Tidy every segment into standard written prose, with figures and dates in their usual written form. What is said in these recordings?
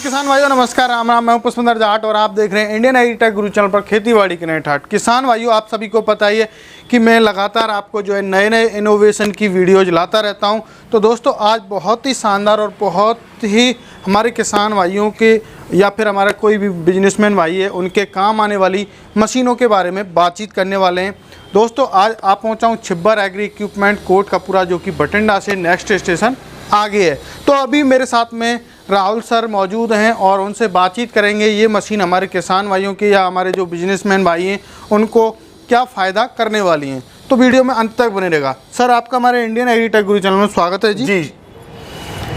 किसान भाइयों नमस्कार, राम राम। मैं हूं पुष्पेंद्र जाट और आप देख रहे हैं इंडियन एग्रीटेक गुरु चैनल पर खेतीबाड़ी के नए ठाट। किसान भाइयों, आप सभी को पता ही है कि मैं लगातार आपको जो है नए नए इनोवेशन की वीडियोज लाता रहता हूं। तो दोस्तों, आज बहुत ही शानदार और बहुत ही हमारे किसान भाइयों के या फिर हमारा कोई भी बिजनेसमैन भाई है उनके काम आने वाली मशीनों के बारे में बातचीत करने वाले हैं। दोस्तों, आज आप पहुँचा हूँ छिब्बर एग्री इक्विपमेंट कोटकपुरा, जो कि बठिंडा से नेक्स्ट स्टेशन आगे है। तो अभी मेरे साथ में राहुल सर मौजूद हैं और उनसे बातचीत करेंगे ये मशीन हमारे किसान भाइयों के या हमारे जो बिजनेसमैन भाई हैं उनको क्या फ़ायदा करने वाली हैं। तो वीडियो में अंत तक बने रहेगा। सर, आपका हमारे इंडियन एग्रीटेक गुरु चैनल में स्वागत है जी।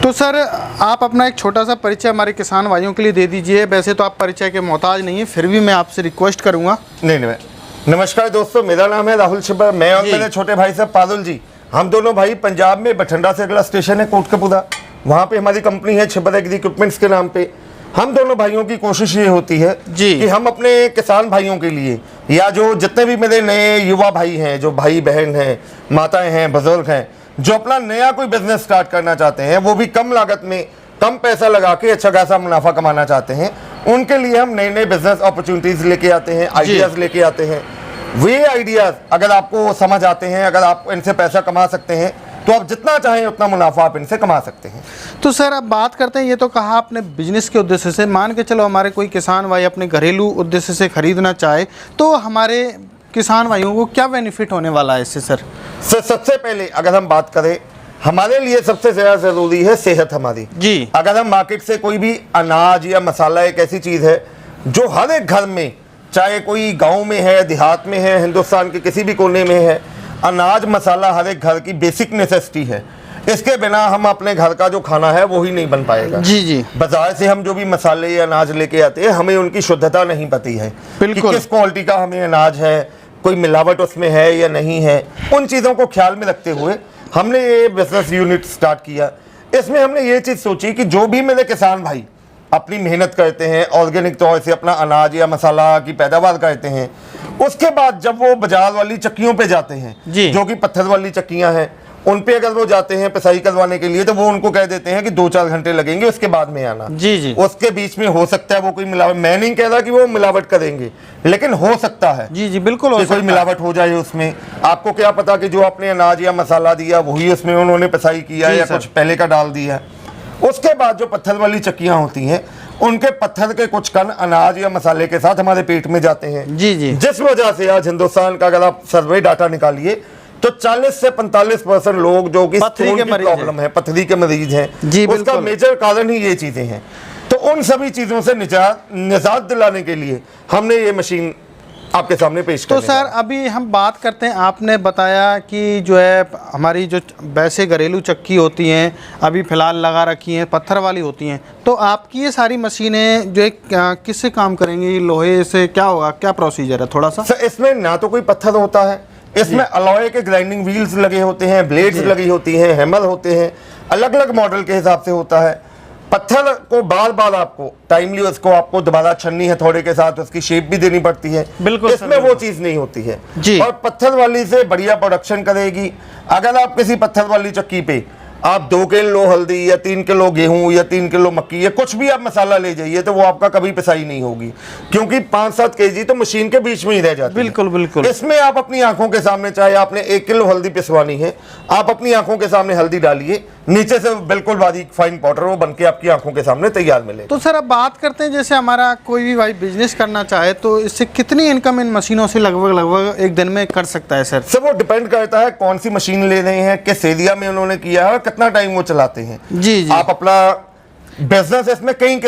तो सर, आप अपना एक छोटा सा परिचय हमारे किसान भाइयों के लिए दे दीजिए। वैसे तो आप परिचय के मोहताज नहीं है, फिर भी मैं आपसे रिक्वेस्ट करूँगा। नहीं, नमस्कार दोस्तों, मेरा नाम है राहुल छिब्बर। मैं और मेरे छोटे भाई साहब पारुल जी, हम दोनों भाई पंजाब में बठिंडा से अगला स्टेशन है कोटकपुरा, वहाँ पे हमारी कंपनी है छिब्बर एग्री इक्विपमेंट्स के नाम पे। हम दोनों भाइयों की कोशिश ये होती है कि हम अपने किसान भाइयों के लिए या जो जितने भी मेरे नए युवा भाई हैं, जो भाई बहन हैं, माताएं हैं, बुजुर्ग हैं, जो अपना नया कोई बिजनेस स्टार्ट करना चाहते हैं, वो भी कम लागत में कम पैसा लगा के अच्छा खासा मुनाफा कमाना चाहते हैं, उनके लिए हम नए नए बिजनेस अपॉर्चुनिटीज लेके आते हैं, आइडियाज लेके आते हैं। वे आइडियाज अगर आपको समझ आते हैं, अगर आप इनसे पैसा कमा सकते हैं, तो आप जितना चाहें उतना मुनाफा आप इनसे कमा सकते हैं। तो सर, अब बात करते हैं, ये तो कहा आपने बिजनेस के उद्देश्य से, मान के चलो हमारे कोई किसान भाई अपने घरेलू उद्देश्य से खरीदना चाहे तो हमारे किसान भाइयों को क्या बेनिफिट होने वाला है इससे? सर सबसे पहले अगर हम बात करें, हमारे लिए सबसे ज़्यादा ज़रूरी है सेहत हमारी जी। अगर हम मार्केट से कोई भी अनाज या मसाला, एक ऐसी चीज़ है जो हर एक घर में, चाहे कोई गांव में है, देहात में है, हिंदुस्तान के किसी भी कोने में है, अनाज मसाला हर एक घर की बेसिक नेसेसिटी है। इसके बिना हम अपने घर का जो खाना है वो ही नहीं बन पाएगा जी। बाजार से हम जो भी मसाले या अनाज लेके आते हैं, हमें उनकी शुद्धता नहीं पता है कि किस क्वालिटी का हमें अनाज है, कोई मिलावट उसमें है या नहीं है। उन चीज़ों को ख्याल में रखते हुए हमने ये बिजनेस यूनिट स्टार्ट किया। इसमें हमने ये चीज़ सोची कि जो भी मेरे किसान भाई अपनी मेहनत करते हैं, ऑर्गेनिक तौर से अपना अनाज या मसाला की पैदावार करते हैं, उसके बाद जब वो बाजार वाली चक्कियों पे जाते हैं, जो कि पत्थर वाली चक्कियां हैं, उन पे अगर वो जाते हैं पिसाई करवाने के लिए, तो वो उनको कह देते हैं कि 2-4 घंटे लगेंगे, उसके बाद में आना जी। उसके बीच में हो सकता है वो कोई मिलावट, मैं नहीं कह रहा कि वो मिलावट करेंगे, लेकिन हो सकता है जी बिल्कुल हो, कोई मिलावट हो जाए उसमें। आपको क्या पता कि जो आपने अनाज या मसाला दिया वही उसमें उन्होंने पिसाई किया या कुछ पहले का डाल दिया। उसके बाद जो पत्थर वाली चक्कियां होती हैं, उनके पत्थर के कुछ कण अनाज या मसाले के साथ हमारे पेट में जाते हैं जी। जिस वजह से आज हिंदुस्तान का अगर आप सर्वे डाटा निकालिए तो 40 से 45% लोग जो कि स्टोन की प्रॉब्लम है, पथरी के मरीज हैं, उसका मेजर कारण ही ये चीजें हैं। तो उन सभी चीजों से निजात दिलाने के लिए हमने ये मशीन आपके सामने पेश की। तो सर, अभी हम बात करते हैं, आपने बताया कि जो है हमारी जो वैसे घरेलू चक्की होती हैं अभी फ़िलहाल लगा रखी हैं, पत्थर वाली होती हैं, तो आपकी ये सारी मशीनें जो है किससे काम करेंगी? लोहे से क्या होगा, क्या प्रोसीजर है थोड़ा सा? सर, इसमें ना तो कोई पत्थर होता है, इसमें अलॉय के ग्राइंडिंग व्हील्स लगे होते हैं, ब्लेड्स लगी होती हैं, हैमर होते हैं, अलग अलग मॉडल के हिसाब से होता है। पत्थर को बार बार आपको टाइमली उसको आपको दोबारा छन्नी है थोड़े के साथ, उसकी शेप भी देनी पड़ती है, बिल्कुल इसमें वो चीज नहीं होती है जी। और पत्थर वाली से बढ़िया प्रोडक्शन करेगी। अगर आप किसी पत्थर वाली चक्की पे आप 2 किलो हल्दी या 3 किलो गेहूं या 3 किलो मक्की या कुछ भी आप मसाला ले जाइए, तो वो आपका कभी पिसाई नहीं होगी, क्योंकि 5-7 केजी तो मशीन के बीच में ही रह जाती है। बिल्कुल। इसमें आप अपनी आंखों के सामने, चाहे आपने 1 किलो हल्दी पिसवानी है, आप अपनी आंखों के सामने हल्दी डालिए, नीचे से बिल्कुल बारीक फाइन पाउडर वो बनके आपकी आंखों के सामने तैयार मिले। तो सर, अब बात करते हैं, जैसे हमारा कोई भी भाई बिजनेस करना चाहे तो इससे कितनी इनकम इन मशीनों से लगभग एक दिन में कर सकता है? सर वो डिपेंड करता है कौन सी मशीन ले रहे हैं, किस एरिया में उन्होंने किया है और कितना टाइम वो चलाते हैं जी। आप अपना बिजनेस इसमें कई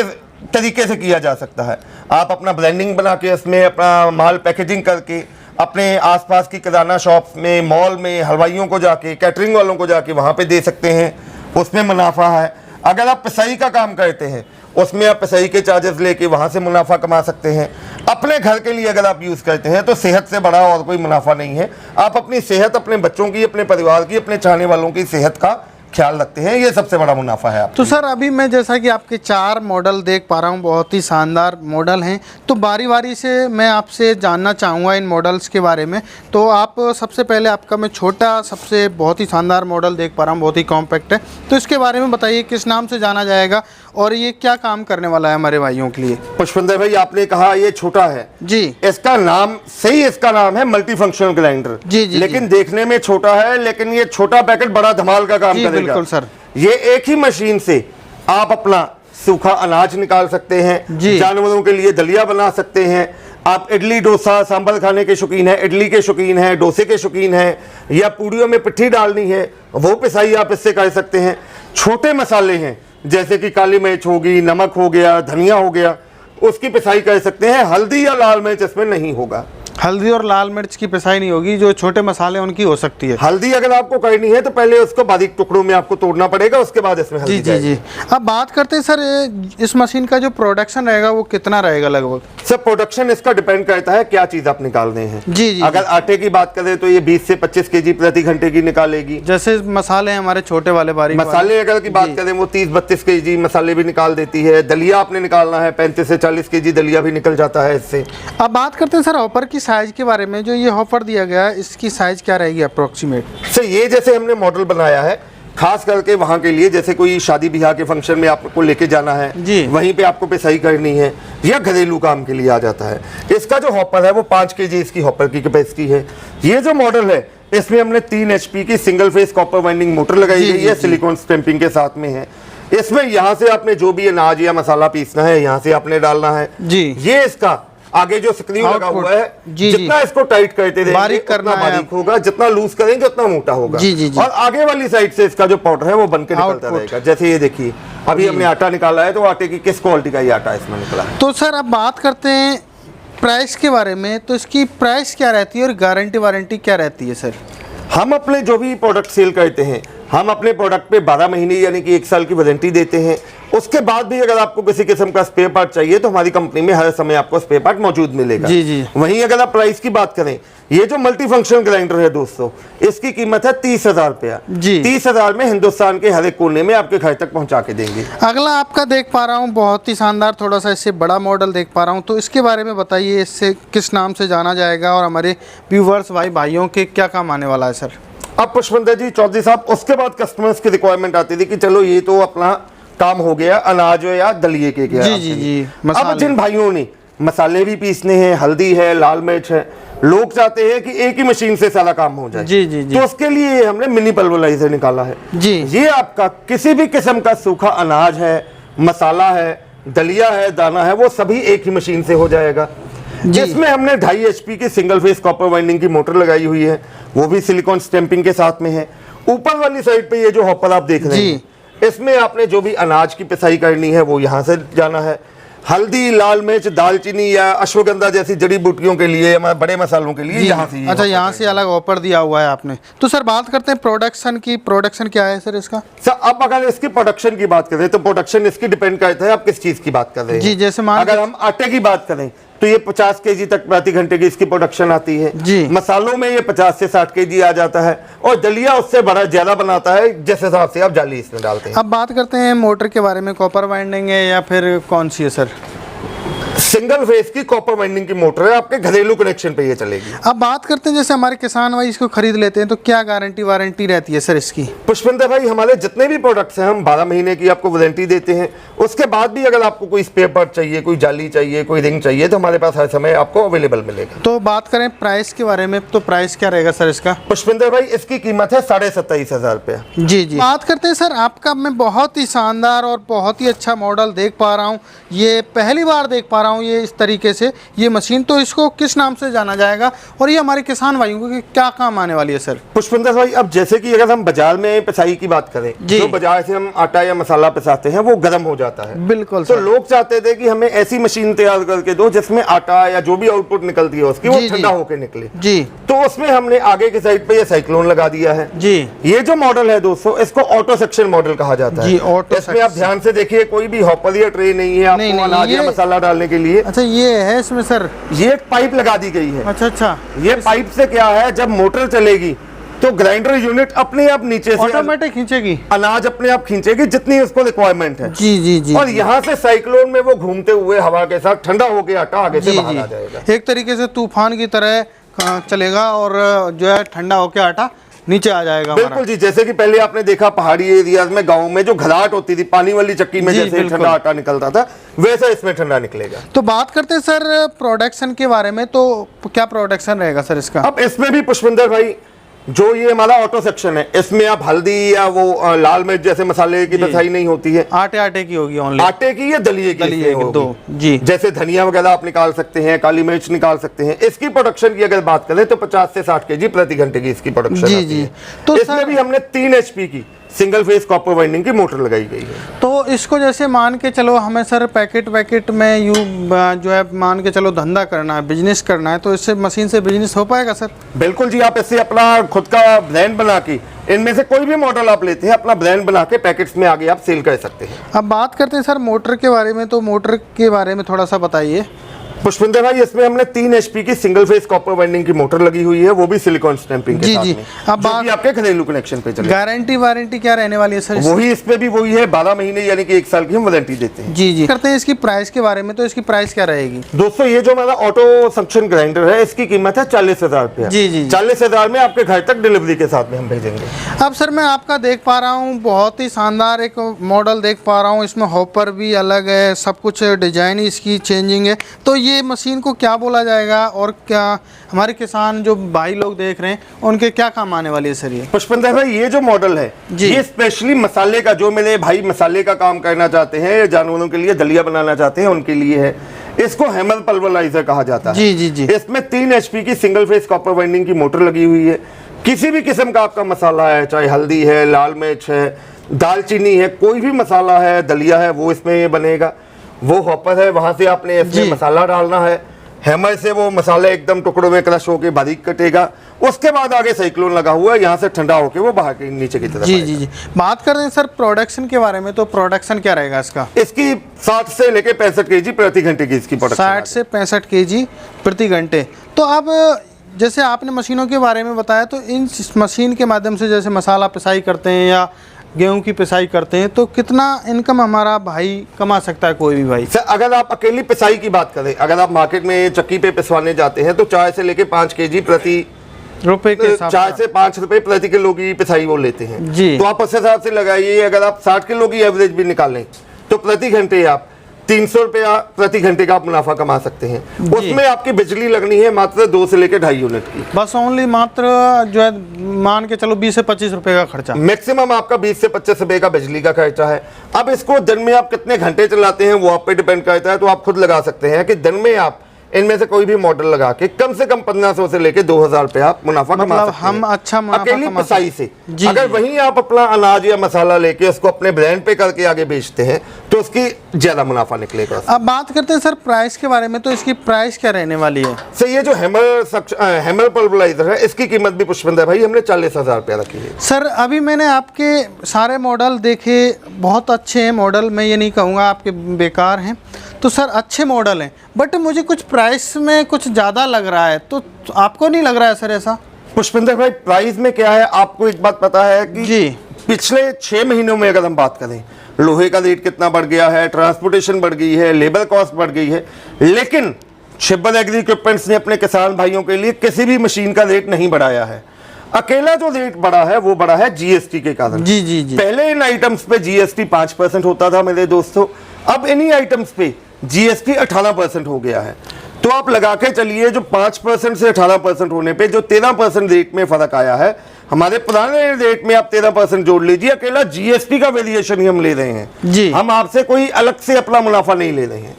तरीके से किया जा सकता है। आप अपना ब्रांडिंग बना के इसमें अपना माल पैकेजिंग करके अपने आसपास की किराना शॉप में, मॉल में, हलवाइयों को जाके, कैटरिंग वालों को जाके वहाँ पे दे सकते हैं, उसमें मुनाफा है। अगर आप पिसाई का काम करते हैं, उसमें आप पिसाई के चार्जेस लेके वहाँ से मुनाफा कमा सकते हैं। अपने घर के लिए अगर आप यूज़ करते हैं तो सेहत से बड़ा और कोई मुनाफा नहीं है। आप अपनी सेहत, अपने बच्चों की, अपने परिवार की, अपने चाहने वालों की सेहत का ख्याल रखते हैं, ये सबसे बड़ा मुनाफा है। तो सर, अभी मैं जैसा कि आपके 4 मॉडल देख पा रहा हूँ, बहुत ही शानदार मॉडल हैं, तो बारी बारी से मैं आपसे जानना चाहूँगा इन मॉडल्स के बारे में। तो आप सबसे पहले, आपका मैं छोटा सबसे बहुत ही शानदार मॉडल देख पा रहा हूँ, बहुत ही कॉम्पैक्ट है, तो इसके बारे में बताइए किस नाम से जाना जाएगा और ये क्या काम करने वाला है हमारे भाइयों के लिए? पुष्पिंदर भाई, आपने कहा ये छोटा है जी, इसका नाम इसका नाम है मल्टी फंक्शनल ग्राइंडर। जी जी, लेकिन देखने में छोटा है, लेकिन ये छोटा पैकेट बड़ा धमाल का काम करेगा। बिल्कुल सर। ये एक ही मशीन से आप अपना सूखा अनाज निकाल सकते हैं, जानवरों के लिए दलिया बना सकते हैं। आप इडली डोसा सांभर खाने के शौकीन है, इडली के शौकीन है, डोसे के शौकीन है, या पूड़ियों में पिट्ठी डालनी है, वो पिसाई आप इससे कर सकते हैं। छोटे मसाले हैं जैसे कि काली मिर्च होगी, नमक हो गया, धनिया हो गया, उसकी पिसाई कर सकते हैं। हल्दी या लाल मिर्च इसमें नहीं होगा। हल्दी और लाल मिर्च की पिसाई नहीं होगी, जो छोटे मसाले उनकी हो सकती है। हल्दी अगर आपको करनी है तो पहले उसको बारीक टुकड़ों में आपको तोड़ना पड़ेगा, उसके बाद इसमें हल्दी जी जी। अब बात करते हैं सर, इस मशीन का जो प्रोडक्शन रहेगा वो कितना रहेगा लगभग? सर प्रोडक्शन इसका डिपेंड करता है क्या चीज आप निकाल रहे हैं। जी जी। अगर आटे की बात करें तो ये 20 से 25 केजी प्रति घंटे की निकालेगी। जैसे मसाले हैं हमारे छोटे वाले बारीक मसाले अगर की बात करें वो 30-32 केजी मसाले भी निकाल देती है। दलिया आपने निकालना है 35 से 40 केजी दलिया भी निकल जाता है इससे। अब बात करते हैं सर हॉपर की साइज के बारे में। जो ये हॉपर दिया गया है इसकी साइज क्या रहेगी अप्रोक्सीमेट? सर ये जैसे हमने मॉडल बनाया है खास करके वहाँ के लिए, जैसे कोई शादी ब्याह के फंक्शन में आपको लेके जाना है जी, वहीं पे आपको पिसाई करनी है, या घरेलू काम के लिए आ जाता है। इसका जो हॉपर है वो 5 केजी इसकी हॉपर की कैपेसिटी है। ये जो मॉडल है इसमें हमने 3 HP की single phase copper winding motor लगाई गई है, सिलिकॉन स्टैंपिंग के साथ में है। इसमें यहाँ से आपने जो भी अनाज या मसाला पीसना है यहाँ से आपने डालना है जी। ये इसका आगे जो स्क्रू लगा हुआ है, जितना इसको टाइट करते रहेंगे बारीक करना बारीक होगा, जितना लूज करेंगे उतना मोटा होगा। जी। और आगे वाली साइड से इसका जो पाउडर है वो बन के निकलता रहेगा। जैसे ये देखिए अभी हमने आटा निकाला है, तो आटे की किस क्वालिटी का ये आटा इसमें निकला है। तो सर अब बात करते हैं प्राइस के बारे में। तो इसकी प्राइस क्या रहती है और गारंटी वारंटी क्या रहती है सर? हम अपने जो भी प्रोडक्ट सेल करते हैं, हम अपने प्रोडक्ट पे 12 महीने यानी कि 1 साल की वारंटी देते हैं। उसके बाद भी अगर आपको किसी किस्म का स्पेयर पार्ट चाहिए तो हमारी कंपनी में हर समय आपको स्पेयर पार्ट मौजूद मिलेगा। जी। वहीं अगर आप प्राइस की बात करें, ये जो मल्टी फंक्शनल ग्राइंडर है दोस्तों, इसकी कीमत है 30,000 रुपया। 30,000 में हिंदुस्तान के हर एक कोने में आपके घर तक पहुंचा के देंगे। अगला आपका देख पा रहा हूँ बहुत ही शानदार, थोड़ा सा इससे बड़ा मॉडल देख पा रहा हूँ, तो इसके बारे में बताइए, इससे किस नाम से जाना जाएगा और हमारे व्यूवर्स भाइयों के क्या काम आने वाला है सर? अब पुष्पिंदर जी चौधरी साहब, उसके बाद कस्टमर्स की रिक्वायरमेंट आती थी कि चलो ये तो अपना काम हो गया अनाज या दलिये के गया। जी। अब जिन भाइयों ने मसाले भी पीसने हैं, हल्दी है, लाल मिर्च है, लोग चाहते हैं कि एक ही मशीन से सारा काम हो जाए। जी। तो उसके लिए हमने मिनी पल्वराइजर निकाला है जी। ये आपका किसी भी किस्म का सूखा अनाज है, मसाला है, दलिया है, दाना है, वो सभी एक ही मशीन से हो जाएगा। जिसमें हमने 2.5 HP की सिंगल फेस कॉपर वाइंडिंग की मोटर लगाई हुई है, वो भी सिलिकॉन स्टैंपिंग के साथ में है। ऊपर वाली साइड पे ये जो हॉपर आप देख रहे हैं, इसमें आपने जो भी अनाज की पिसाई करनी है वो यहाँ से जाना है। हल्दी, लाल मिर्च, दालचीनी या अश्वगंधा जैसी जड़ी बूटियों के लिए, हमारे बड़े मसालों के लिए यहाँ से। अच्छा, यहाँ से अलग ऑफर दिया हुआ है आपने। तो सर बात करते हैं प्रोडक्शन की। प्रोडक्शन क्या है सर इसका? सर अब अगर इसकी प्रोडक्शन की बात करें तो प्रोडक्शन इसकी डिपेंड करता है आप किस चीज की बात कर रहे हैं जी। जैसे अगर हम आटे की बात करें तो ये 50 केजी तक प्रति घंटे की इसकी प्रोडक्शन आती है जी। मसालों में ये 50 से 60 केजी आ जाता है, और दलिया उससे बड़ा ज्यादा बनाता है जिस हिसाब से आप जाली इसमें डालते हैं। अब बात करते हैं मोटर के बारे में। कॉपर वाइंडिंग है या फिर कौन सी है सर? सिंगल फेस की कॉपर वाइंडिंग की मोटर है, आपके घरेलू कनेक्शन पे ये चलेगी। अब बात करते हैं जैसे हमारे किसान भाई इसको खरीद लेते हैं तो क्या गारंटी वारंटी रहती है सर इसकी? पुष्पिंदर भाई, हमारे जितने भी प्रोडक्ट्स हैं हम 12 महीने की आपको वारंटी देते हैं। उसके बाद भी अगर आपको कोई स्पेयर पार्ट चाहिए, कोई जाली चाहिए, कोई रिंग चाहिए, तो हमारे पास हर समय आपको अवेलेबल मिलेगा। तो बात करें प्राइस के बारे में, तो प्राइस क्या रहेगा सर इसका? पुष्पिंदर भाई, इसकी कीमत है 27,500 रुपया। जी। बात करते हैं सर आपका, मैं बहुत ही शानदार और बहुत ही अच्छा मॉडल देख पा रहा हूँ, ये पहली बार देख पा रहा हूँ ये इस तरीके से ये मशीन। तो इसको किस नाम से जाना जाएगा और ये हमारे किसान भाइयों को क्या काम आने वाली है सर? पुष्पिंदर भाई, अब जैसे कि अगर हम बाजार में पिसाई की बात करें, जो बाजार से हम आटा या मसाला पिसाते हैं वो गर्म हो जाता है। बिल्कुल। तो लोग चाहते थे कि हमें ऐसी मशीन तैयार करके दो जिसमें आटा या जो भी आउटपुट निकलती है उसकी वो ठंडा होकर निकले जी। तो उसमें हमने आगे की साइड पे ये साइक्लोन लगा दिया है जी। ये जो मॉडल है दोस्तों, इसको ऑटो सेक्शन मॉडल कहा जाता है। इसमें आप ध्यान से देखिए, कोई भी हॉपर या ट्रे नहीं है आपको अनाज या मसाला डालने के लिए। अच्छा, ये है इसमें सर? ये एक पाइप लगा दी गई है। अच्छा। ये पाइप से क्या है, जब मोटर चलेगी तो ग्राइंडर यूनिट अपने आप नीचे से ऑटोमेटिक खींचेगी, अनाज अपने आप खींचेगी जितनी उसको रिक्वायरमेंट है जी। और यहाँ से साइक्लोन में वो घूमते हुए हवा के साथ ठंडा होकर आटा आगे से बाहर आ जाएगा। एक तरीके से तूफान की तरह चलेगा और जो है ठंडा होकर आटा नीचे आ जाएगा हमारा। बिल्कुल जी, जैसे कि पहले आपने देखा पहाड़ी एरियाज में, गाँव में जो घराट होती थी पानी वाली चक्की में जैसे ठंडा आटा निकलता था, वैसा इसमें ठंडा निकलेगा। तो बात करते हैं सर प्रोडक्शन के बारे में, तो क्या प्रोडक्शन रहेगा सर इसका? अब इसमें भी पुष्पिंदर भाई जो ये हमारा ऑटो सेक्शन है, इसमें आप हल्दी या वो लाल मिर्च जैसे मसाले की पिसाई नहीं होती है, आटे की होगी ओनली, आटे की या दलिये की दो जी। जैसे धनिया वगैरह आप निकाल सकते हैं, काली मिर्च निकाल सकते हैं। इसकी प्रोडक्शन की अगर बात करें तो 50 से 60 केजी प्रति घंटे की इसकी प्रोडक्शन जी आती जी। है। तो इसमें भी हमने 3 HP की सिंगल फेस कॉपर वाइंडिंग की मोटर लगाई गई है। तो इसको जैसे मान के चलो हमें सर पैकेट में जो है मान के चलो धंधा करना है, बिजनेस करना है, तो इससे मशीन से बिजनेस हो पाएगा सर? बिल्कुल जी, आप इससे अपना खुद का ब्रांड बना के, इनमें से कोई भी मॉडल आप लेते हैं, अपना ब्रांड बना के पैकेट्स में आगे आप सेल कर सकते हैं। अब बात करते हैं सर मोटर के बारे में, तो मोटर के बारे में थोड़ा सा बताइए। पुष्पिंदर भाई इसमें हमने 3 HP की सिंगल फेस कॉपर वाइंडिंग की मोटर लगी हुई है, वो भी सिलिकॉन स्टैंपिंग के साथ में, अब बात आपके घरेलू कनेक्शन पे चले। गारंटी वारंटी क्या रहने वाली है सर? वही इस पे भी वही है, 12 महीने यानी कि 1 साल की हम वारंटी देते हैं। जी जी। करते हैं इसकी प्राइस के बारे में, तो इसकी प्राइस क्या रहेगी? दोस्तों ये जो हमारा ऑटो सक्शन ग्राइंडर है, इसकी कीमत है 40,000 रुपया। जी जी। 40,000 में आपके घर तक डिलीवरी के साथ में हम भेजेंगे। अब सर मैं आपका देख पा रहा हूँ, बहुत ही शानदार एक मॉडल देख पा रहा हूँ, इसमें हॉपर भी अलग है, सब कुछ डिजाइन इसकी चेंजिंग है। तो ये मशीन को क्या बोला जाएगा और क्या हमारे किसान जो भाई लोग देख रहे हैं उनके क्या काम आने वाली है सर ये? पुष्पिंदर भाई ये जो मॉडल है ये स्पेशली मसाले का, जो मेरे भाई मसाले का काम करना चाहते हैं या जानवरों के लिए दलिया बनाना चाहते हैं उनके लिए है। इसको हैमर पल्वराइजर कहा जाता है। जी जी जी। इसमें 3 HP की सिंगल फेस कॉपर वाइंडिंग की मोटर लगी हुई है। किसी भी किस्म का आपका मसाला है, चाहे हल्दी है, लाल मिर्च है, दालचीनी है, कोई भी मसाला है, दलिया है, वो इसमें ये बनेगा। वो हॉपर है, वहां से आपने इसमें मसाला डालना है, हैमर से वो मसाला एकदम टुकड़ों में क्रश होके बारीक कटेगा। उसके बाद आगे साइक्लोन लगा हुआ है, यहाँ से ठंडा होके वो बाहर के नीचे की तरफ। जी जी जी। बात कर रहे हैं सर प्रोडक्शन के बारे में, तो प्रोडक्शन क्या रहेगा इसका? इसकी 60 से लेके 65 केजी प्रति घंटे की इसकी प्रोडक्शन। 60 से 65 केजी प्रति घंटे। तो अब जैसे आपने मशीनों के बारे में बताया, तो इन मशीन के माध्यम से जैसे मसाला पिसाई करते हैं या गेहूं की पिसाई करते हैं, तो कितना इनकम हमारा भाई कमा सकता है, कोई भी भाई? सर अगर आप अकेली पिसाई की बात करें, अगर आप मार्केट में चक्की पे पिसवाने जाते हैं तो 4 से लेके 5 केजी प्रति रुपए के हिसाब 4 से 5 रुपए प्रति किलो की पिसाई वो लेते हैं जी। तो आप उस हिसाब से लगाइए, अगर आप 60 किलो की एवरेज भी निकालें तो प्रति घंटे आप 300 रुपया प्रति घंटे का आप मुनाफा कमा सकते हैं। उसमें आपकी बिजली लगनी है मात्र 2 से लेकर 2.5 यूनिट की, बस ओनली मात्र जो है मान के चलो 20 से 25 रुपए का खर्चा। मैक्सिमम आपका 20 से 25 रुपए का बिजली का खर्चा है। अब इसको दिन में आप कितने घंटे चलाते हैं वो आप पे डिपेंड करता है, तो आप खुद लगा सकते हैं कि दिन में आप इनमें से कोई भी मॉडल लगा के कम से कम 1500 से लेके 2000 रुपए आप मुनाफा कमा सकते हैं। हम अच्छा मुनाफा अकेली कमा पिसाई से। जी, अगर वहीं आप अपना अनाज या मसाला लेके उसको अपने ब्रांड पे करके आगे बेचते हैं तो उसकी ज्यादा मुनाफा निकलेगा। अब बात करते हैं सर प्राइस के बारे में, तो इसकी प्राइस क्या रहने वाली है? सर ये जो हैमर पल्वराइजर है इसकी कीमत भी पुष्पिंदर भाई हमने 40,000 रुपया रखी है। सर अभी मैंने आपके सारे मॉडल देखे, बहुत अच्छे हैं मॉडल, मैं ये नहीं कहूँगा आपके बेकार हैं, तो सर अच्छे मॉडल हैं, बट मुझे कुछ प्राइस में कुछ ज़्यादा लग रहा है, तो आपको नहीं लग रहा है सर ऐसा? पुष्पिंदर भाई प्राइस में क्या है, आपको एक बात पता है कि जी पिछले 6 महीनों में अगर हम बात करें लोहे का रेट कितना बढ़ गया है, ट्रांसपोर्टेशन बढ़ गई है, लेबर कॉस्ट बढ़ गई है, लेकिन छिब्बल एग्री इक्विपमेंट्स ने अपने किसान भाइयों के लिए किसी भी मशीन का रेट नहीं बढ़ाया है। अकेला जो रेट बढ़ा है वो बढ़ा है जीएसटी के कारण। जी जी जी। पहले इन आइटम्स पे जीएसटी 5% होता था मेरे दोस्तों, अब इन्हीं आइटम्स पे जीएसटी 18% हो गया है। तो आप लगा के चलिए जो 5% से 18% होने पे जो 13% रेट में फर्क आया है, हमारे पुराने रेट में आप 13% जोड़ लीजिए, अकेला जीएसटी का वेरिएशन ही हम ले रहे हैं जी। हम आपसे कोई अलग से अपना मुनाफा नहीं ले रहे हैं।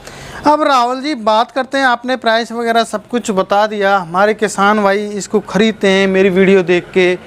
अब राहुल जी बात करते हैं, आपने प्राइस वगैरह सब कुछ बता दिया, हमारे किसान भाई इसको खरीदते हैं, मेरी वीडियो देख के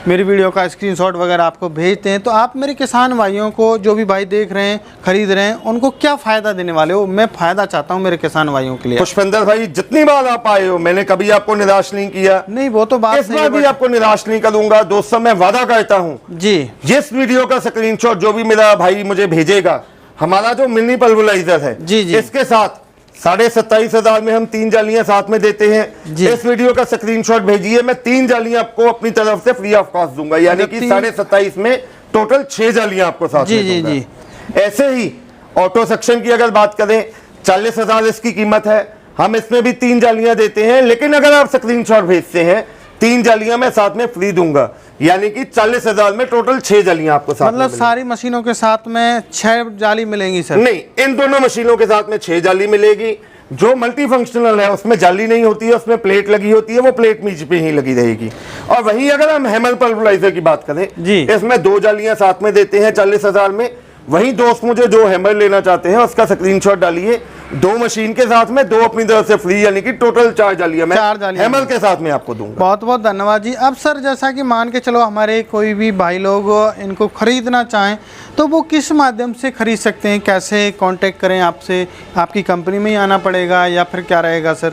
मेरी वीडियो का स्क्रीनशॉट वगैरह आपको भेजते हैं, तो आप मेरे किसान भाइयों को, जो भी भाई देख रहे हैं खरीद रहे हैं, उनको क्या फ़ायदा देने वाले हो? मैं फ़ायदा चाहता हूं मेरे किसान भाइयों के लिए। पुष्पिंदर भाई जितनी बार आप आए हो मैंने कभी आपको निराश नहीं किया। नहीं वो तो बात इस बार भी आपको निराश नहीं करूंगा दोस्तों, मैं वादा करता हूँ जी। जिस वीडियो का स्क्रीनशॉट जो भी मेरा भाई मुझे भेजेगा, हमारा जो मिनी पल्वराइजर है जी जी, इसके साथ 27,500 में हम 3 जालियां साथ में देते हैं। इस वीडियो का स्क्रीनशॉट भेजिए, मैं 3 जालियां आपको अपनी तरफ से फ्री ऑफ कॉस्ट दूंगा, यानी कि 27,500 में टोटल 6 जालियां आपको साथ में दूंगा। जी जी। ऐसे ही ऑटो सेक्शन की अगर बात करें 40,000 इसकी कीमत है, हम इसमें भी 3 जालियां देते हैं, लेकिन अगर आप स्क्रीनशॉट भेजते हैं 3 जालियां मैं साथ में फ्री दूंगा, यानी कि 40,000 में टोटल 6 जालियां आपको साथ मतलब सारी मशीनों के साथ में 6 जाली मिलेंगी सर? नहीं, इन दोनों मशीनों के साथ में 6 जाली मिलेगी। जो मल्टी फंक्शनल है उसमें जाली नहीं होती है, उसमें प्लेट लगी होती है, वो प्लेट नीचे पे ही लगी रहेगी। और वहीं अगर हम हैमर पल्वराइजर की बात करें जी, इसमें 2 जालियां साथ में देते हैं 40,000 में। वहीं दोस्त मुझे जो हैमर लेना चाहते हैं उसका स्क्रीनशॉट डालिए, 2 मशीन के साथ में 2 अपनी तरफ से फ्री, यानी कि टोटल 4 जालियां मैं हैमर के साथ में आपको दूंगा। बहुत बहुत धन्यवाद जी। अब सर जैसा कि मान के चलो हमारे कोई भी भाई लोग इनको खरीदना चाहें तो वो किस माध्यम से खरीद सकते हैं, कैसे कांटेक्ट करें आपसे? आपकी कंपनी में ही आना पड़ेगा या फिर क्या रहेगा सर?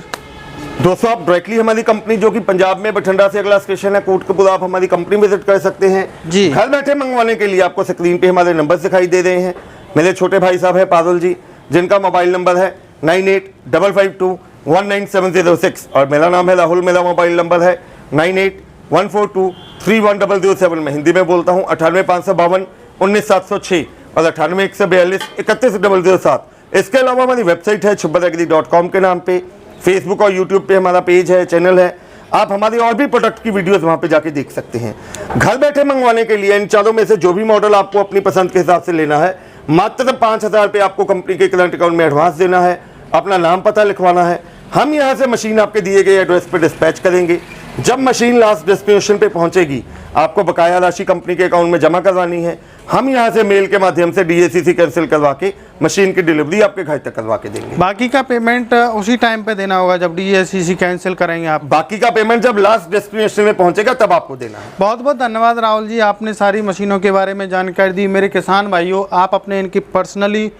दोस्तों आप डायरेक्टली हमारी कंपनी जो कि पंजाब में बठिंडा से अगला स्टेशन है कोटकपुरा, आप हमारी कंपनी विजिट कर सकते हैं जी। घर बैठे मंगवाने के लिए आपको स्क्रीन पे हमारे नंबर दिखाई दे रहे हैं। मेरे छोटे भाई साहब है पारुल जी, जिनका मोबाइल नंबर है 9855219706 और मेरा नाम है राहुल। मेरा मोबाइल नंबर है 9814231007। मैं हिंदी में बोलता हूँ 9855219706 और 9814231007। इसके अलावा हमारी वेबसाइट है chubbaraagri.com के नाम पे। फेसबुक और यूट्यूब पे हमारा पेज है, चैनल है। आप हमारी और भी प्रोडक्ट की वीडियोस वहां पे जाके देख सकते हैं। घर बैठे मंगवाने के लिए इन चारों में से जो भी मॉडल आपको अपनी पसंद के हिसाब से लेना है, मात्र 5,000 रुपये आपको कंपनी के करंट अकाउंट में एडवांस देना है, अपना नाम पता लिखवाना है। हम यहाँ से मशीन आपके दिए गए एड्रेस पे डिस्पैच करेंगे। जब मशीन लास्ट डेस्टिनेशन पे पहुंचेगी आपको बकाया राशि कंपनी के अकाउंट में जमा करवानी है। हम यहाँ से मेल के माध्यम से DACC कैंसिल करवा के मशीन की डिलीवरी आपके घर तक करवा के देंगे। बाकी का पेमेंट उसी टाइम पे देना होगा जब DACC कैंसिल करेंगे आप? बाकी का पेमेंट जब लास्ट डेस्टिनेशन में पहुंचेगा तब आपको देना है। बहुत बहुत धन्यवाद राहुल जी, आपने सारी मशीनों के बारे में जानकारी दी। मेरे किसान भाइयों, आप अपने इनकी पर्सनली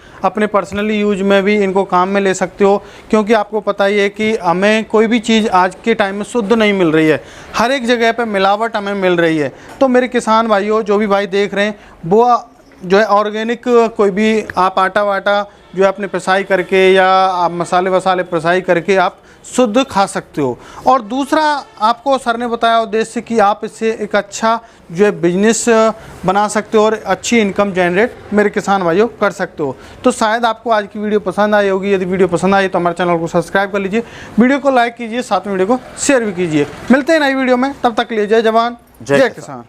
यूज में भी इनको काम में ले सकते हो, क्योंकि आपको पता ही है कि हमें कोई भी चीज़ आज के टाइम में शुद्ध नहीं मिल रही है, हर एक जगह पे मिलावट हमें मिल रही है। तो मेरे किसान भाइयों, जो भी भाई देख रहे हैं, वो जो है ऑर्गेनिक कोई भी आप आटा वाटा जो है अपने पिसाई करके या आप मसाले वसाले पिसाई करके आप शुद्ध खा सकते हो। और दूसरा आपको सर ने बताया उद्देश्य कि आप इससे एक अच्छा जो है बिजनेस बना सकते हो और अच्छी इनकम जनरेट मेरे किसान भाइयों कर सकते हो। तो शायद आपको आज की वीडियो पसंद आई होगी। यदि वीडियो पसंद आई तो हमारे चैनल को सब्सक्राइब कर लीजिए, वीडियो को लाइक कीजिए, साथ में वीडियो को शेयर भी कीजिए। मिलते हैं नई वीडियो में, तब तक के लिए जय जवान जय किसान।